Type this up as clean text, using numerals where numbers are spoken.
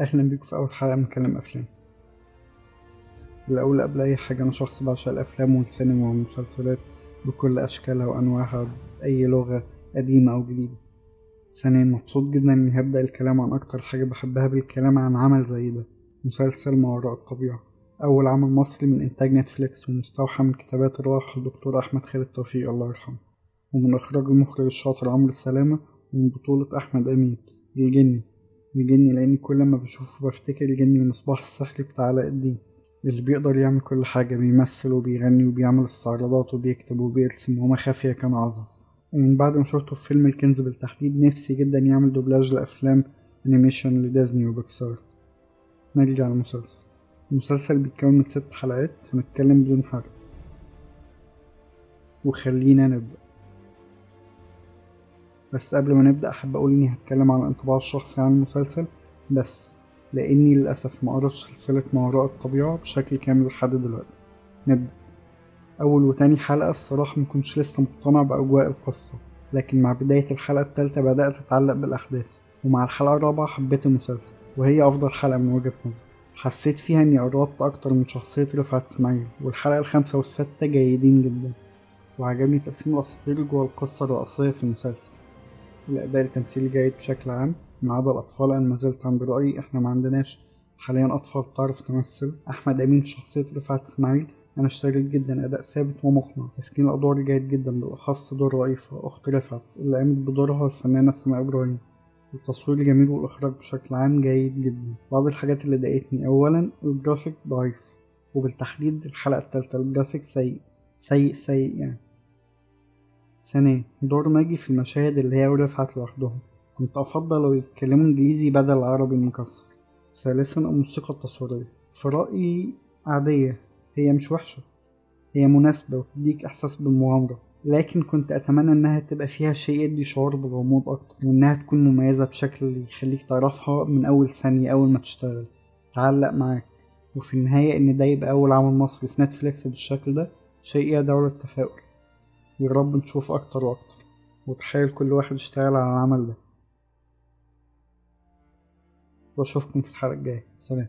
أهلا بيكم في أول حلقة من كلام أفلام. الأول قبل أي حاجة، أنا شخص بعشق الأفلام والسينما والمسلسلات بكل أشكالها وأنواعها بأي لغة قديمة أو جديدة. ثانيا، مبسوط جدا إني هبدأ الكلام عن أكتر حاجة بحبها بالكلام عن عمل زي ده، مسلسل ما وراء الطبيعة، أول عمل مصري من إنتاج نتفليكس ومستوحى من كتابات الراحل الدكتور أحمد خالد توفيق الله يرحمه، ومن إخراج المخرج الشاطر عمرو سلامة، ومن بطولة أحمد أمين الجني لأني كل ما بشوفه بفتكر الجني المصباح السحري بتاع علاء الدين، اللي بيقدر يعمل كل حاجة، بيمثل وبيغني وبيعمل استعراضات وبيكتب وبيرسم وما خافية كان أعظم. ومن بعد ما شفته في فيلم الكنز بالتحديد، نفسي جدا يعمل دوبلاج لأفلام أنيميشن لديزني وبيكسار. نرجع للمسلسل. المسلسل بيتكون من 6 حلقات، هنتكلم بدون حرق. وخلينا نبدأ. بس قبل ما نبدأ أحب أقول إني هتكلم عن انطباع الشخصي عن المسلسل بس، لأني للأسف ما قرأتش سلسلة ما وراء الطبيعة بشكل كامل لحد دلوقتي. نبدأ. أول وتاني حلقة الصراحة مكنتش لسه مقتنع بأجواء القصة، لكن مع بداية الحلقة التالتة بدأت أتعلق بالأحداث، ومع الحلقة الرابعة حبيت المسلسل، وهي أفضل حلقة من وجهة نظري. حسيت فيها إني قربت أكتر من شخصية رفعت إسماعيل، والحلقة الخامسة والستة جيدين جدا، وعجبني تقسيم الأساطير جوه القصة الرئيسية في المسلسل. الأداء التمثيلي جيد بشكل عام ما عدا الأطفال. أنا مازلت عند رأيي إحنا ما عندناش حاليا أطفال بتعرف تمثل. أحمد أمين في شخصية رفعت إسماعيل أنا اشتريت جدا، أداء ثابت ومقنع. تسكين الأدوار جيد جدا، بالأخص دور رئيفة أخت رفعت اللي قامت بدورها الفنانة سماء إبراهيم. التصوير جميل والإخراج بشكل عام جيد جدا. بعض الحاجات اللي ضايقتني: أولا الجرافيك ضعيف، وبالتحديد الحلقة التالتة الجرافيك سيء يعني. ثانيا دور ماجي في المشاهد اللي هي ورفعت لوحدهم، كنت أفضل لو يتكلموا إنجليزي بدل العربي المكسر. ثالثا الموسيقى التصويرية في رأيي عادية، هي مش وحشة، هي مناسبة وتديك إحساس بالمغامرة، لكن كنت أتمنى إنها تبقى فيها شيء يدي شعور بالغموض أكتر، وإنها تكون مميزة بشكل يخليك تعرفها من أول ثانية أول ما تشتغل، تعلق معاك. وفي النهاية إن ده يبقى أول عمل مصري في نتفليكس بالشكل ده شيء يدعو للتفاؤل. يا رب نشوف أكتر وأكتر، وتخيل كل واحد اشتغل على العمل ده. وأشوفكم في الحلقة الجاية. سلام.